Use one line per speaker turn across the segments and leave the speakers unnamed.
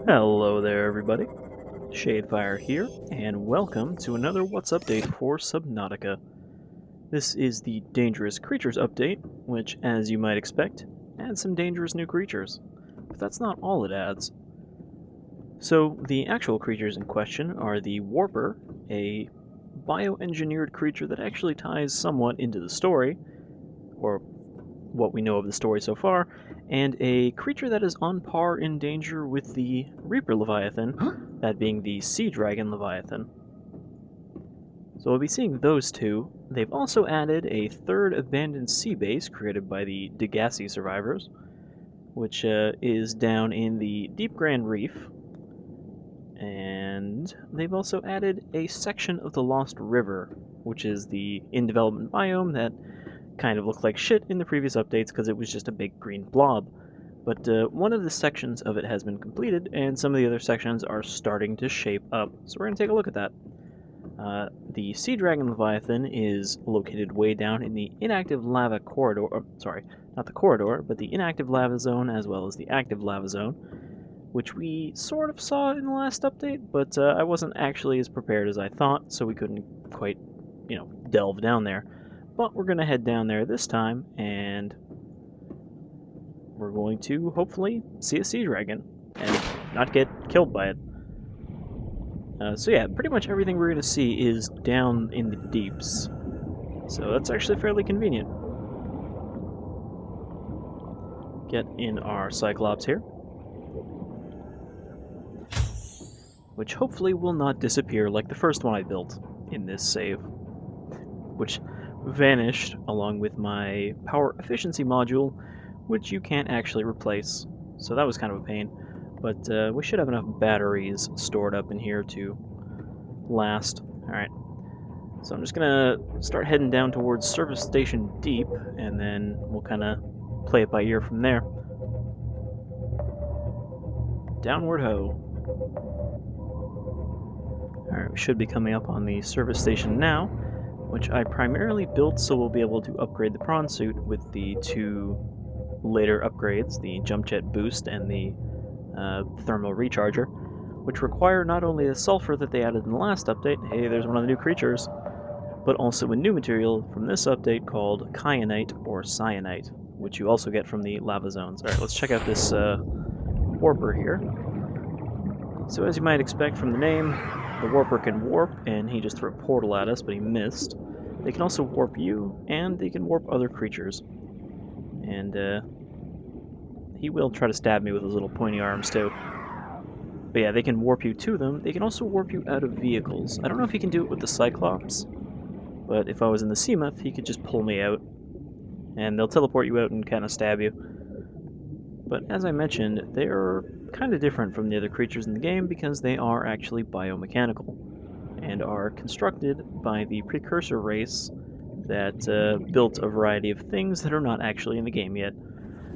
Hello there, everybody. Shadefire here, and welcome to another What's Update for Subnautica. This is the Dangerous Creatures update, which, as you might expect, adds some dangerous new creatures. But that's not all it adds. So, the actual creatures in question are the Warper, a bioengineered creature that actually ties somewhat into the story, or what we know of the story so far, and a creature that is on par in danger with the Reaper Leviathan, that being the Sea Dragon Leviathan. So we'll be seeing those two. They've also added a third abandoned sea base created by the Degassi survivors, which is down in the Deep Grand Reef. And they've also added a section of the Lost River, which is the in-development biome that kind of looked like shit in the previous updates because it was just a big green blob. But one of the sections of it has been completed, and some of the other sections are starting to shape up. So we're going to take a look at that. The Sea Dragon Leviathan is located way down in the inactive lava corridor. Sorry, not the corridor, but the inactive lava zone as well as the active lava zone, which we sort of saw in the last update, but I wasn't actually as prepared as I thought, so we couldn't quite, delve down there. But we're going to head down there this time, and we're going to hopefully see a sea dragon and not get killed by it. So yeah, pretty much everything we're going to see is down in the deeps. So that's actually fairly convenient. Get in our Cyclops here, which hopefully will not disappear like the first one I built in this save, which vanished along with my power efficiency module, which you can't actually replace. So that was kind of a pain. But we should have enough batteries stored up in here to last. Alright, so I'm just gonna start heading down towards Service Station Deep, and then we'll kind of play it by ear from there. Downward ho. Alright, we should be coming up on the service station now, which I primarily built so we'll be able to upgrade the prawn suit with the two later upgrades, the jump jet boost and the thermal recharger, which require not only the sulfur that they added in the last update, hey, there's one of the new creatures, but also a new material from this update called kyanite or cyanite, which you also get from the lava zones. Alright, let's check out this warper here. So as you might expect from the name, the warper can warp, and he just threw a portal at us, but he missed. They can also warp you, and they can warp other creatures. And he will try to stab me with his little pointy arms too. But yeah, they can warp you to them. They can also warp you out of vehicles. I don't know if he can do it with the Cyclops, but if I was in the Seamoth, he could just pull me out. And they'll teleport you out and kind of stab you. But as I mentioned, they're kind of different from the other creatures in the game because they are actually biomechanical and are constructed by the precursor race that built a variety of things that are not actually in the game yet.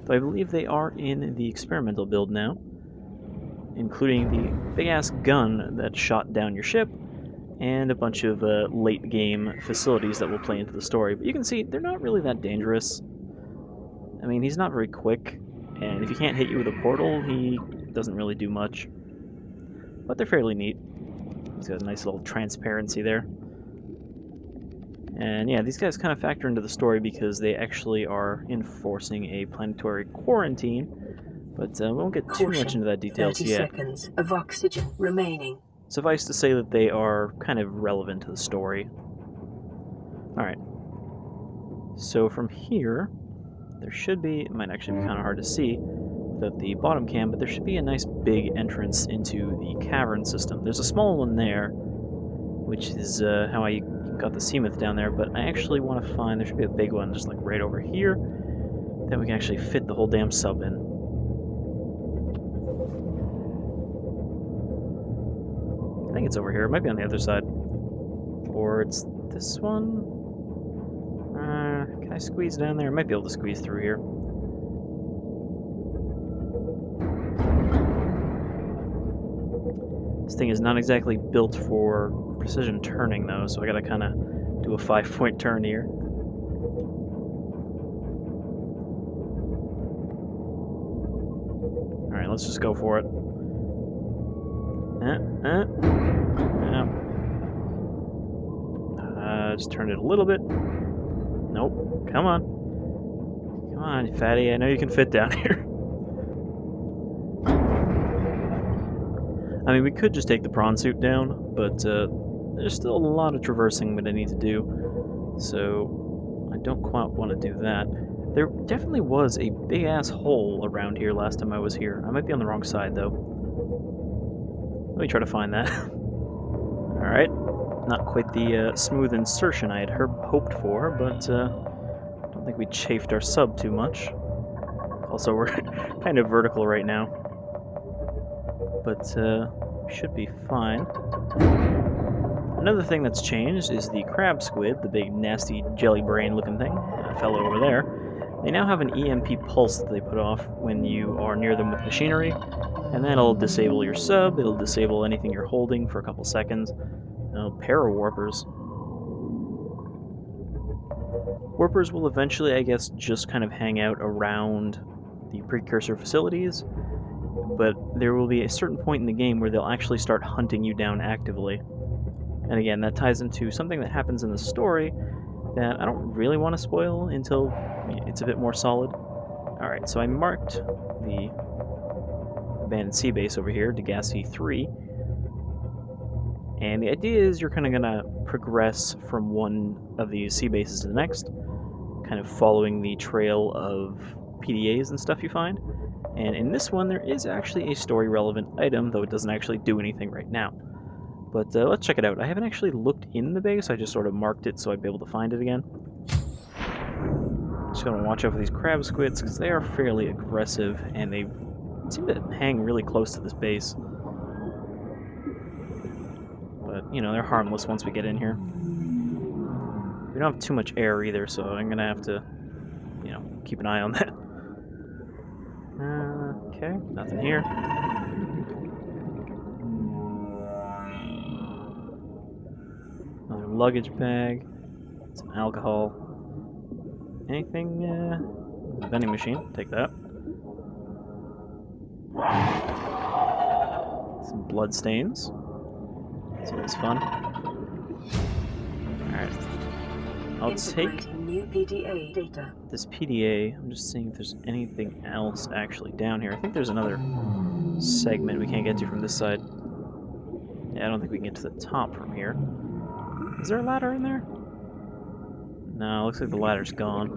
Though I believe they are in the experimental build now, including the big-ass gun that shot down your ship, and a bunch of late-game facilities that will play into the story. But you can see, they're not really that dangerous. I mean, he's not very quick, and if he can't hit you with a portal, he doesn't really do much. But they're fairly neat. He's got a nice little transparency there. And yeah, these guys kind of factor into the story because they actually are enforcing a planetary quarantine, but we won't get too much into that details yet.
30 seconds of oxygen remaining.
Suffice to say that they are kind of relevant to the story. Alright. So from here, there should be, it might actually be kind of hard to see without the bottom cam, but there should be a nice big entrance into the cavern system. There's a small one there, which is how I got the Seamoth down there, but I actually want to find, there should be a big one just like right over here, that we can actually fit the whole damn sub in. I think it's over here, it might be on the other side. Or it's this one? Can I squeeze down there? I might be able to squeeze through here. This thing is not exactly built for precision turning though, so I gotta kinda do a 5-point turn here. Alright, let's just go for it. Just turn it a little bit. Nope. Come on. Come on, fatty. I know you can fit down here. I mean, we could just take the prawn suit down, but there's still a lot of traversing that I need to do, so I don't quite want to do that. There definitely was a big-ass hole around here last time I was here. I might be on the wrong side, though. Let me try to find that. Alright. Not quite the smooth insertion I had hoped for, but I don't think we chafed our sub too much. Also, we're kind of vertical right now. But should be fine. Another thing that's changed is the crab squid, the big nasty jelly brain looking thing, fellow over there. They now have an EMP pulse that they put off when you are near them with machinery, and that'll disable your sub, it'll disable anything you're holding for a couple seconds. Para-warpers. Warpers will eventually, I guess, just kind of hang out around the precursor facilities, but there will be a certain point in the game where they'll actually start hunting you down actively. And again, that ties into something that happens in the story that I don't really want to spoil until it's a bit more solid. Alright, so I marked the abandoned sea base over here, Degassi 3. And the idea is you're kind of going to progress from one of these sea bases to the next, kind of following the trail of PDAs and stuff you find. And in this one, there is actually a story-relevant item, though it doesn't actually do anything right now. But let's check it out. I haven't actually looked in the base, I just sort of marked it so I'd be able to find it again. Just gotta watch out for these crab squids, because they are fairly aggressive, and they seem to hang really close to this base. But, you know, they're harmless once we get in here. We don't have too much air either, so I'm gonna have to, you know, keep an eye on that. Okay, nothing here. Another luggage bag. Some alcohol. Anything, vending machine, take that. Some blood stains. That's always fun. Alright. I'll take
new PDA data.
This PDA. I'm just seeing if there's anything else actually down here. I think there's another segment we can't get to from this side. Yeah, I don't think we can get to the top from here. Is there a ladder in there? No, looks like the ladder's gone.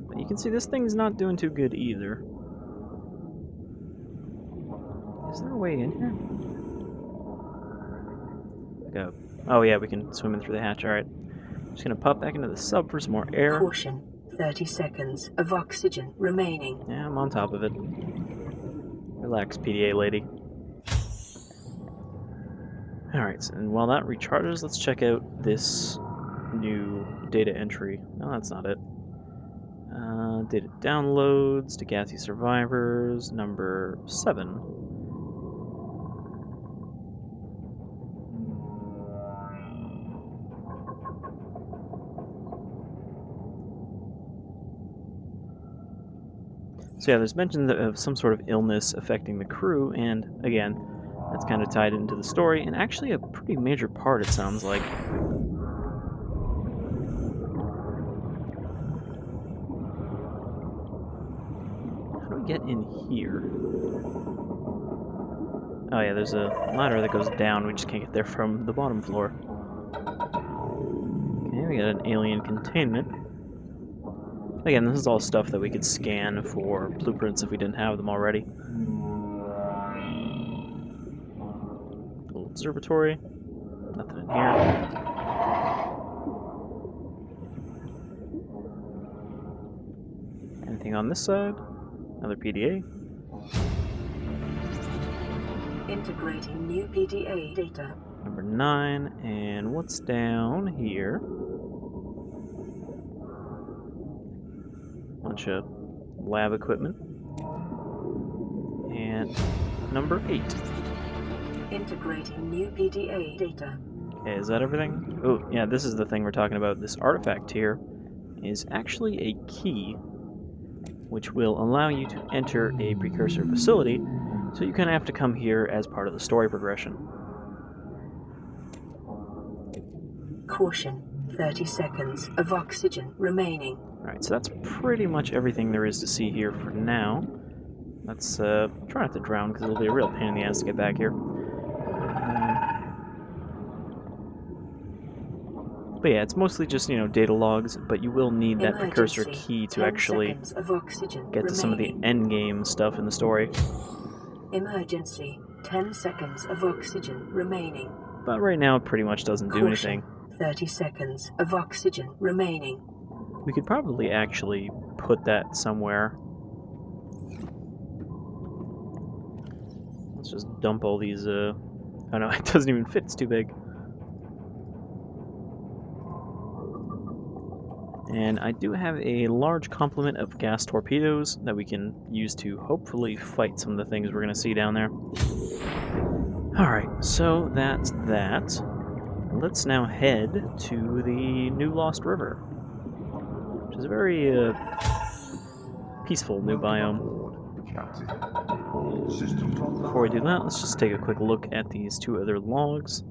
But you can see this thing's not doing too good either. Is there a way in here? Go. Oh yeah, we can swim in through the hatch, alright. Just gonna pop back into the sub for some more air.
Caution, 30 seconds of oxygen remaining.
Yeah, I'm on top of it. Relax, PDA lady. Alright, so, and while that recharges, let's check out this new data entry. No, that's not it. Data downloads, Degassi survivors, number 7. So yeah, there's mentions of some sort of illness affecting the crew, and again, that's kind of tied into the story, and actually a pretty major part, it sounds like. How do we get in here? Oh yeah, there's a ladder that goes down, we just can't get there from the bottom floor. Okay, we got an alien containment. Again, this is all stuff that we could scan for blueprints if we didn't have them already. Little observatory. Nothing in here. Anything on this side? Another PDA.
Integrating new PDA data.
Number 9. And what's down here? Bunch of lab equipment. And number 8.
Integrating new PDA data.
Okay, is that everything? Oh, yeah, this is the thing we're talking about. This artifact here is actually a key which will allow you to enter a precursor facility So you kind of have to come here as part of the story progression.
Caution, 30 seconds of oxygen remaining.
Alright, so that's pretty much everything there is to see here for now. Let's try not to drown, because it'll be a real pain in the ass to get back here. But yeah, it's mostly just, data logs, but you will need that precursor key to actually get to some of the endgame stuff in the story.
Emergency, 10 seconds of oxygen remaining.
But right now, it pretty much doesn't do anything.
30 seconds of oxygen remaining.
We could probably actually put that somewhere. Let's just dump all these, oh no, it doesn't even fit, it's too big. And I do have a large complement of gas torpedoes that we can use to hopefully fight some of the things we're going to see down there. Alright, so that's that. Let's now head to the new Lost River, which is a very peaceful new biome. Before we do that, let's just take a quick look at these two other logs.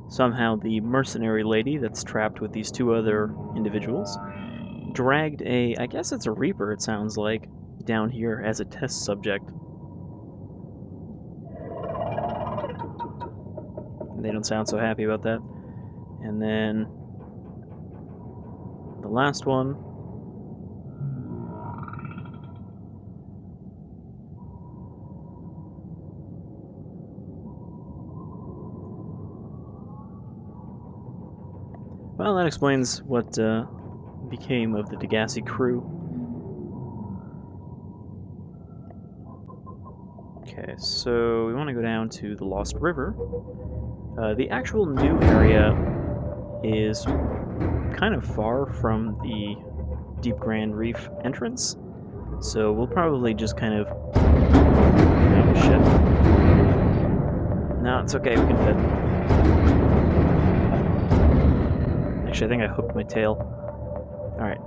Somehow the mercenary lady that's trapped with these two other individuals dragged I guess it's a Reaper, it sounds like, down here as a test subject. They don't sound so happy about that. And then the last one. Well, that explains what became of the Degassi crew. Okay, so we want to go down to the Lost River. The actual new area is kind of far from the Deep Grand Reef entrance, so we'll probably just kind of... Oh, shit. No, it's okay, we can fit. Actually, I think I hooked my tail. Alright.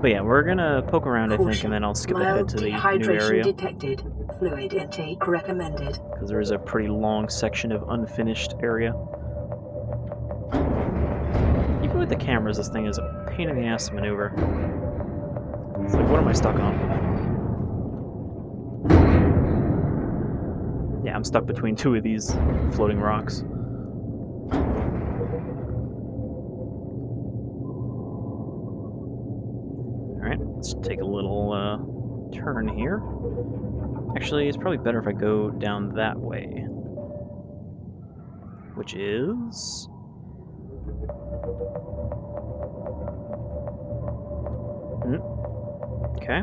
But yeah, we're gonna poke around, I think, and then I'll skip ahead to the new area.
Detected. Fluid intake recommended.
Because there is a pretty long section of unfinished area. Even with the cameras, this thing is a pain in the ass to maneuver. It's like, what am I stuck on? Yeah, I'm stuck between two of these floating rocks. Alright, let's take a little turn here. Actually, it's probably better if I go down that way. Which is... Okay.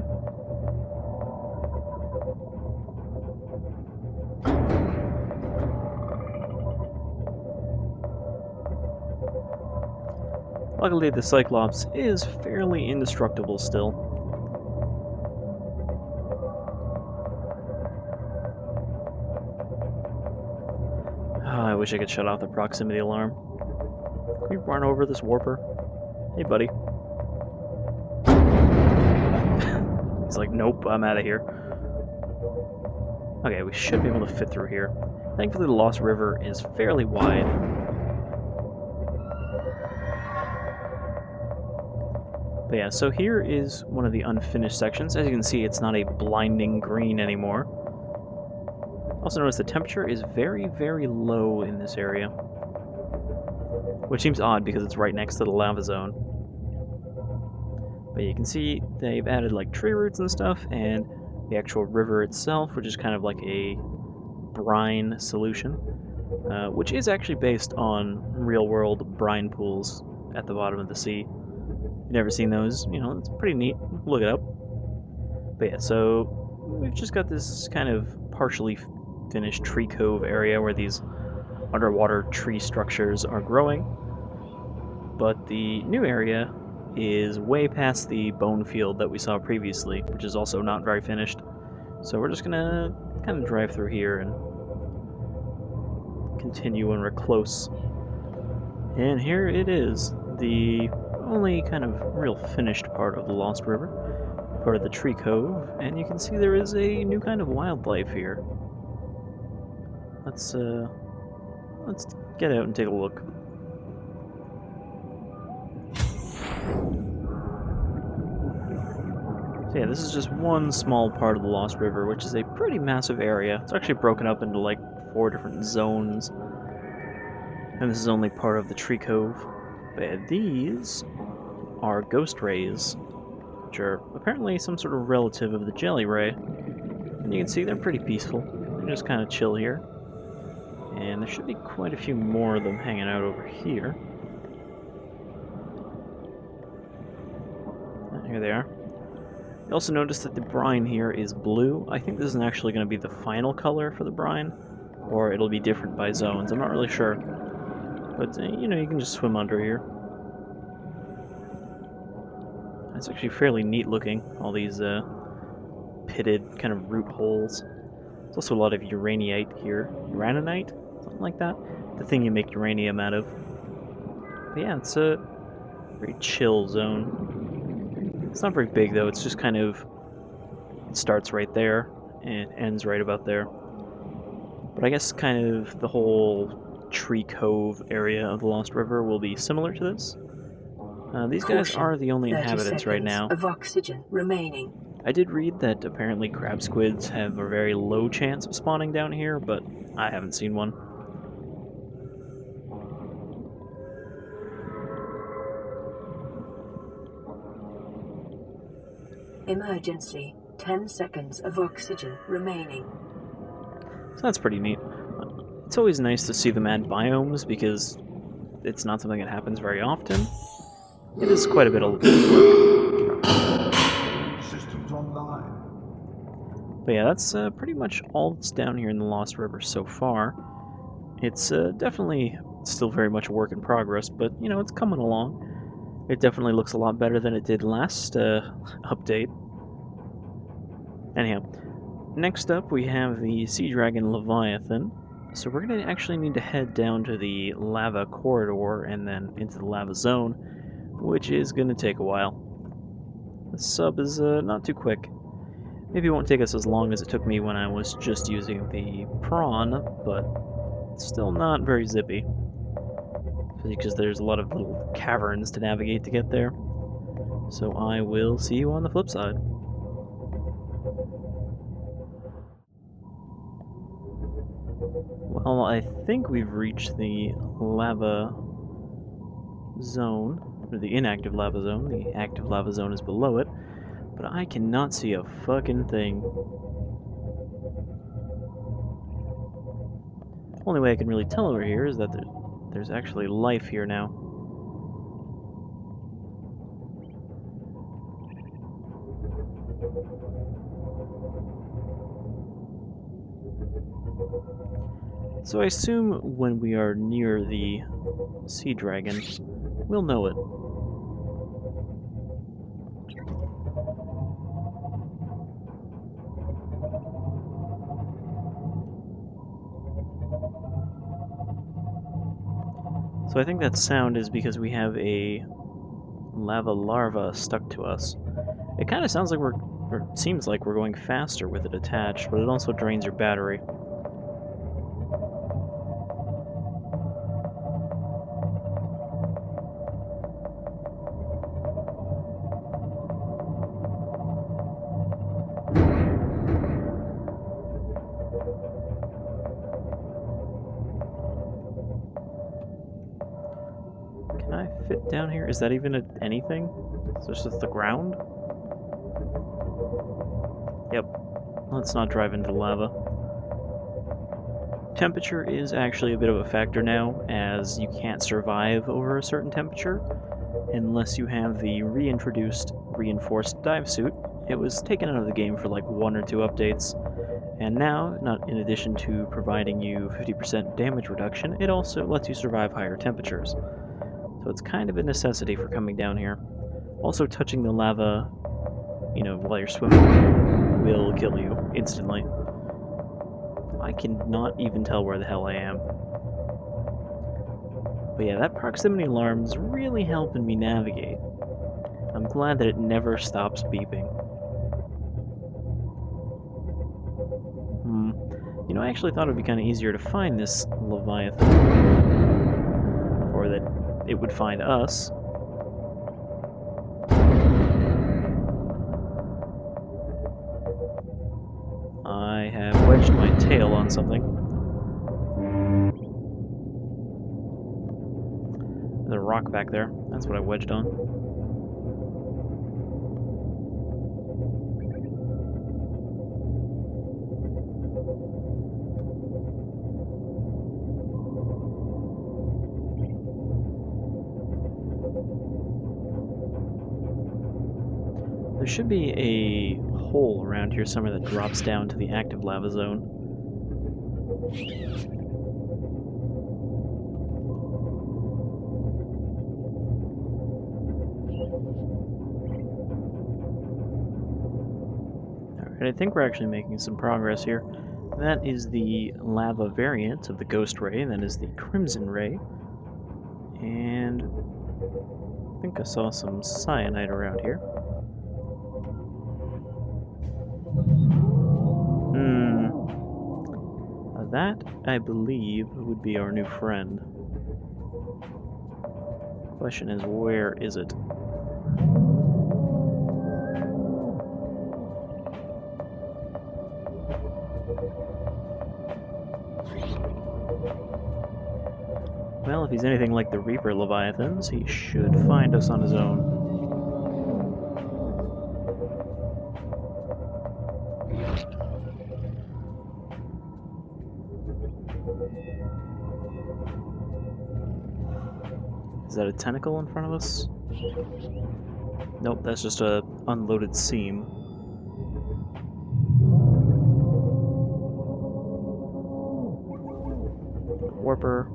Luckily, the Cyclops is fairly indestructible still. I wish I could shut off the proximity alarm. Can we run over this warper? Hey, buddy. He's like, nope, I'm out of here. Okay, we should be able to fit through here. Thankfully, the Lost River is fairly wide. But yeah, so here is one of the unfinished sections. As you can see, it's not a blinding green anymore. Also notice the temperature is very, very low in this area. Which seems odd because it's right next to the lava zone. But you can see they've added like tree roots and stuff, and the actual river itself, which is kind of like a brine solution, which is actually based on real-world brine pools at the bottom of the sea. If you've never seen those, it's pretty neat. Look it up. But yeah, so we've just got this kind of partially finished tree cove area where these underwater tree structures are growing. But the new area is way past the bone field that we saw previously, which is also not very finished. So we're just gonna kind of drive through here and continue when we're close And here it is, the only kind of real finished part of the Lost River, part of the Tree Cove, and you can see there is a new kind of wildlife here. Let's get out and take a look. So yeah, this is just one small part of the Lost River, which is a pretty massive area. It's actually broken up into like 4 different zones. And this is only part of the Tree Cove. But these are ghost rays, which are apparently some sort of relative of the jelly ray. And you can see they're pretty peaceful. They're just kind of chill here. And there should be quite a few more of them hanging out over here. Here they are. You also notice that the brine here is blue. I think this isn't actually going to be the final color for the brine, or it'll be different by zones. I'm not really sure. But, you know, you can just swim under here. It's actually fairly neat looking, all these pitted kind of root holes. There's also a lot of uraninite here. Uraninite? Something like that? The thing you make uranium out of. But yeah, it's a very chill zone. It's not very big though, it's just kind of... It starts right there, and it ends right about there. But I guess kind of the whole Tree Cove area of the Lost River will be similar to this. These guys are the only inhabitants right now.
Of oxygen remaining.
I did read that apparently crab squids have a very low chance of spawning down here, but I haven't seen one.
Emergency. 10 seconds of oxygen remaining.
So that's pretty neat. It's always nice to see them add biomes because it's not something that happens very often. It is quite a bit of work.
Systems online.
But yeah, that's pretty much all that's down here in the Lost River so far. It's definitely still very much a work in progress, but you know, it's coming along. It definitely looks a lot better than it did last update. Anyhow, next up we have the Sea Dragon Leviathan. So we're going to actually need to head down to the lava corridor and then into the lava zone, which is going to take a while. The sub is not too quick. Maybe it won't take us as long as it took me when I was just using the P.R.A.W.N, but it's still not very zippy. Because there's a lot of little caverns to navigate to get there. So I will see you on the flip side. Well, I think we've reached the lava zone, or the inactive lava zone. The active lava zone is below it, but I cannot see a fucking thing. Only way I can really tell over here is that there's actually life here now. So I assume when we are near the Sea Dragon, we'll know it. So I think that sound is because we have a lava larva stuck to us. It kind of sounds like or seems like we're going faster with it attached, but it also drains your battery. Can I fit down here? Is that even anything? Is this just the ground? Yep. Let's not drive into lava. Temperature is actually a bit of a factor now, as you can't survive over a certain temperature unless you have the reintroduced reinforced dive suit. It was taken out of the game for like 1 or 2 updates, and now, not in addition to providing you 50% damage reduction, it also lets you survive higher temperatures. So it's kind of a necessity for coming down here. Also, touching the lava, you know, while you're swimming will kill you instantly. I cannot even tell where the hell I am. But yeah, that proximity alarm's really helping me navigate. I'm glad that it never stops beeping. You know, I actually thought it would be kind of easier to find this Leviathan. Or that it would find us. I have wedged my tail on something. There's a rock back there. That's what I wedged on. There should be a hole around here somewhere that drops down to the active lava zone. Alright, I think we're actually making some progress here. That is the lava variant of the Ghost Ray, that is the Crimson Ray. And I think I saw some cyanide around here. That, I believe, would be our new friend. Question is, where is it? Well, if he's anything like the Reaper Leviathans, he should find us on his own. Is that a tentacle in front of us? Nope, that's just a unloaded seam. Warper.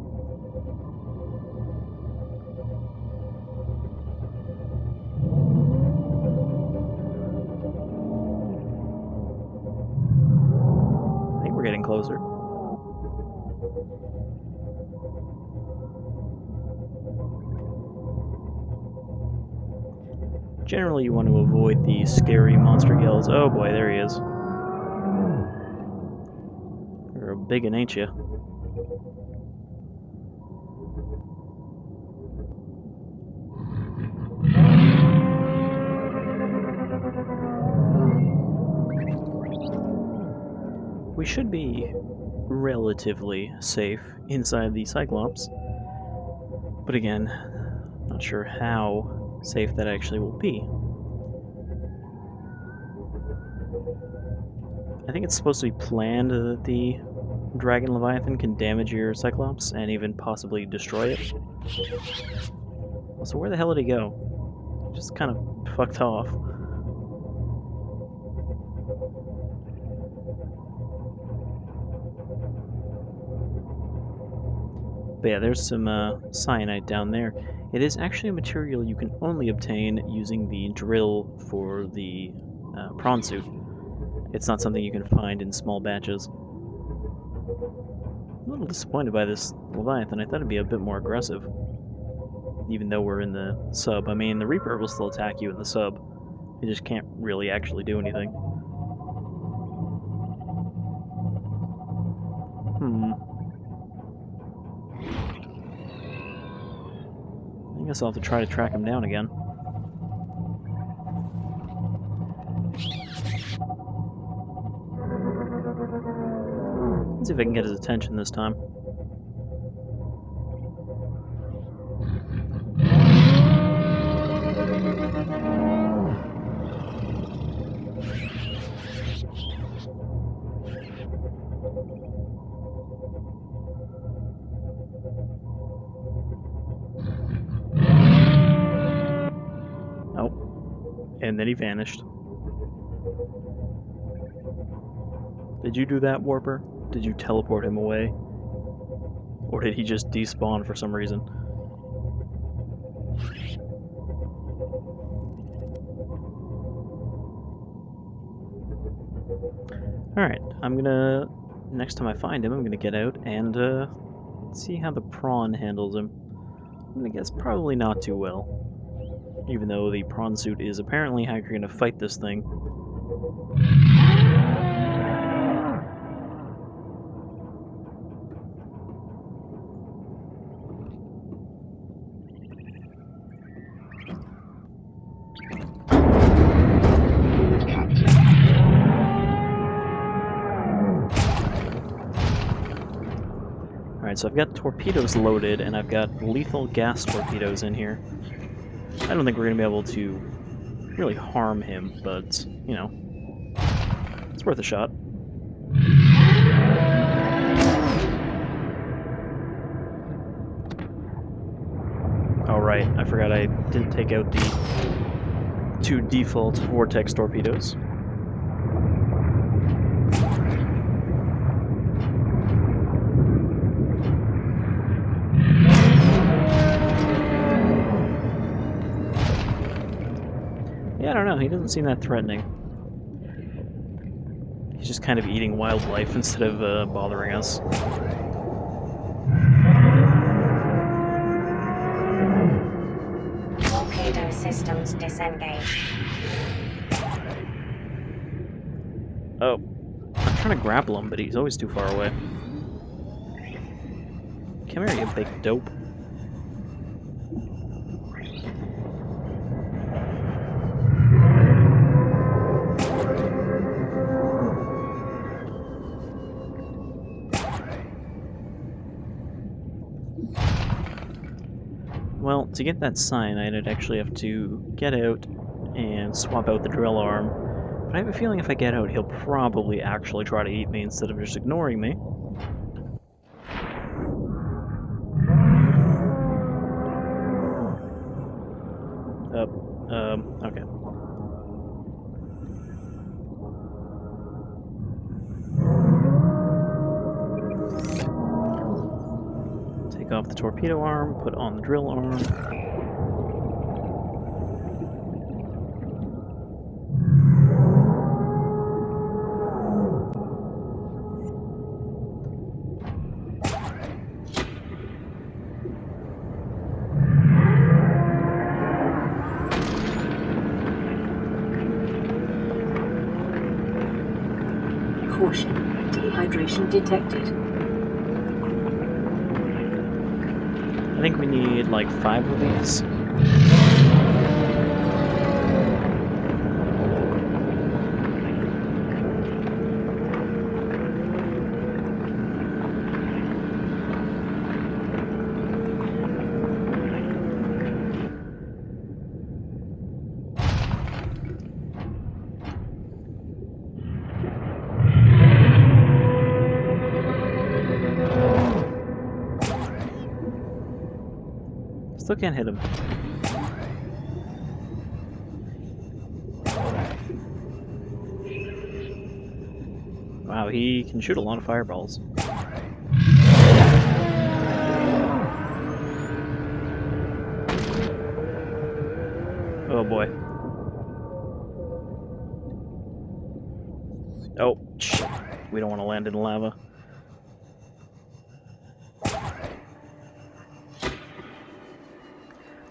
I think we're getting closer. Generally, you want to avoid the scary monster yells. Oh boy, there he is. You're a biggin', ain't you? We should be relatively safe inside the Cyclops. But again, not sure how safe that actually will be. I think it's supposed to be planned that the Dragon Leviathan can damage your Cyclops and even possibly destroy it. So where the hell did he go? Just kind of fucked off. But yeah, there's some cyanide down there. It is actually a material you can only obtain using the drill for the prawn suit. It's not something you can find in small batches. I'm a little disappointed by this Leviathan. I thought it'd be a bit more aggressive. Even though we're in the sub. I mean, the Reaper will still attack you in the sub. It just can't really actually do anything. I guess I'll have to try to track him down again. Let's see if I can get his attention this time. And then he vanished. Did you do that, Warper? Did you teleport him away? Or did he just despawn for some reason? Alright, next time I find him, I'm gonna get out and see how the prawn handles him. I'm gonna guess probably not too well. Even though the prawn suit is apparently how you're gonna fight this thing. Alright, so I've got torpedoes loaded, and I've got lethal gas torpedoes in here. I don't think we're going to be able to really harm him, but, you know, it's worth a shot. Oh, right, I forgot I didn't take out the 2 default vortex torpedoes. Yeah, I don't know, he doesn't seem that threatening. He's just kind of eating wildlife instead of bothering us.
Torpedo systems disengaged.
Oh, I'm trying to grapple him, but he's always too far away. Come here, you big dope. Well, to get that cyanide, I'd actually have to get out and swap out the drill arm. But I have a feeling if I get out, he'll probably actually try to eat me instead of just ignoring me. Okay. Take off the torpedo arm, put on the drill arm.
Caution. Dehydration detected.
I think we need like 5 of these. Still can't hit him. Wow, he can shoot a lot of fireballs. Oh boy. Oh, shit. We don't want to land in lava.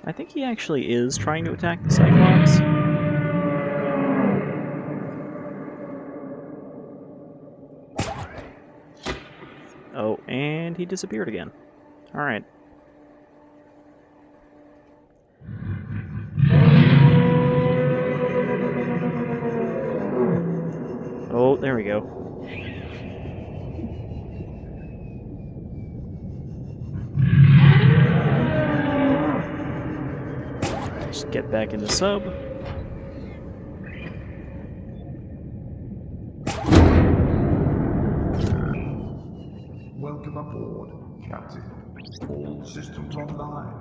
I think he actually is trying to attack the Cyclops. Oh, and he disappeared again. Alright. Oh, there we go. Just get back in the sub.
Welcome aboard, Captain. All systems online.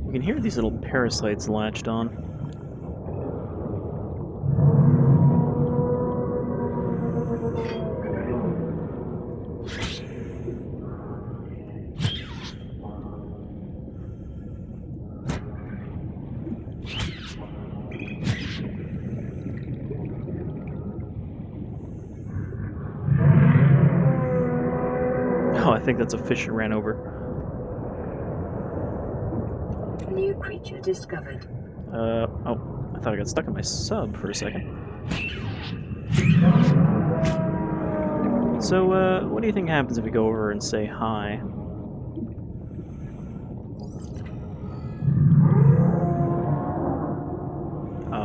You can hear these little parasites latched on. Oh, I think that's a fish that ran over.
New creature discovered.
Oh, I thought I got stuck in my sub for a second. So, what do you think happens if we go over and say hi?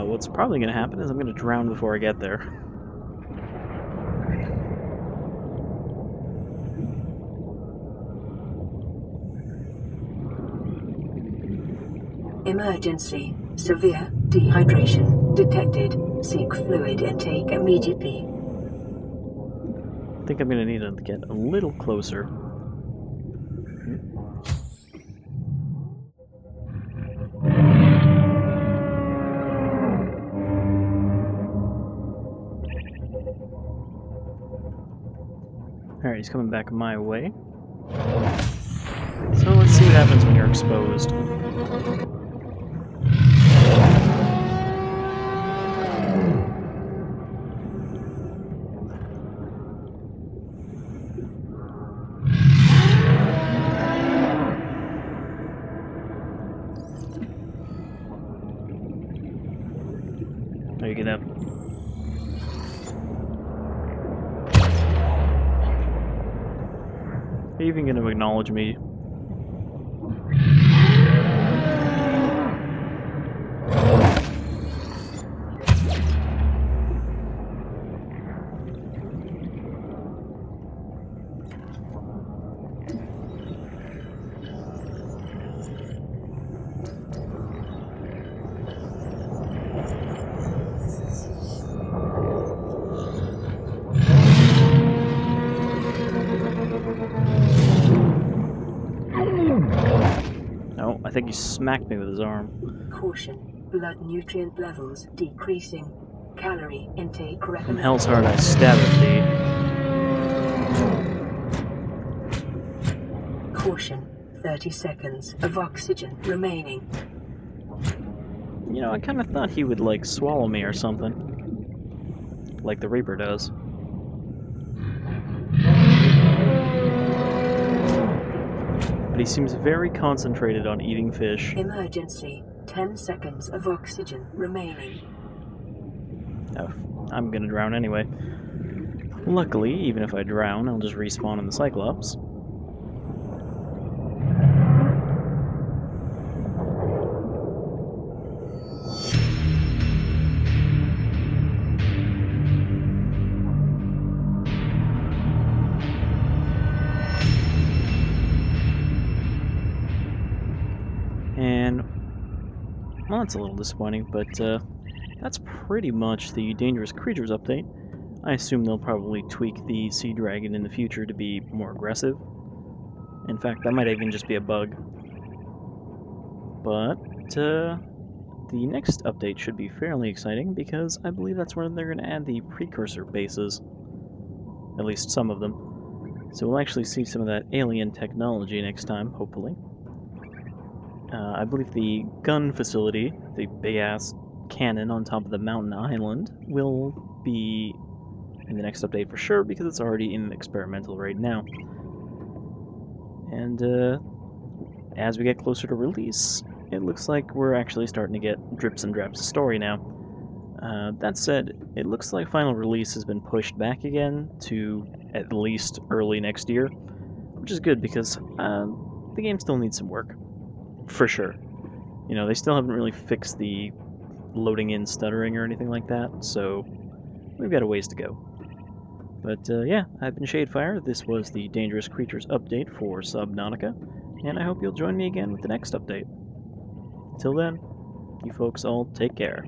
What's probably going to happen is I'm going to drown before I get there.
Emergency. Severe dehydration detected. Seek fluid intake immediately.
I think I'm going to need to get a little closer. Alright, he's coming back my way. So let's see what happens when you're exposed. Are you gonna... Are you even gonna acknowledge me? No, I think he smacked me with his arm.
Caution. Blood nutrient levels decreasing. Calorie intake
From
recommended.
hell's heart I stab at thee.
Caution. 30 seconds of oxygen remaining.
You know, I kind of thought he would, like, swallow me or something. Like the Reaper does. But he seems very concentrated on eating fish.
Emergency. 10 seconds of oxygen remaining.
Oh, I'm gonna drown anyway. Luckily, even if I drown, I'll just respawn in the Cyclops. And, well, that's a little disappointing, but that's pretty much the Dangerous Creatures update. I assume they'll probably tweak the Sea Dragon in the future to be more aggressive. In fact, that might even just be a bug. But the next update should be fairly exciting because I believe that's where they're going to add the precursor bases. At least some of them. So we'll actually see some of that alien technology next time, hopefully. I believe the gun facility, the big-ass cannon on top of the mountain island, will be in the next update for sure, because it's already in experimental right now. And as we get closer to release, it looks like we're actually starting to get drips and drabs of story now. That said, it looks like final release has been pushed back again to at least early next year, which is good because the game still needs some work. For sure. You know, they still haven't really fixed the loading in stuttering or anything like that, so we've got a ways to go. But yeah, I've been Shadefire. This was the Dangerous Creatures update for Subnautica, and I hope you'll join me again with the next update. Until then, you folks all take care.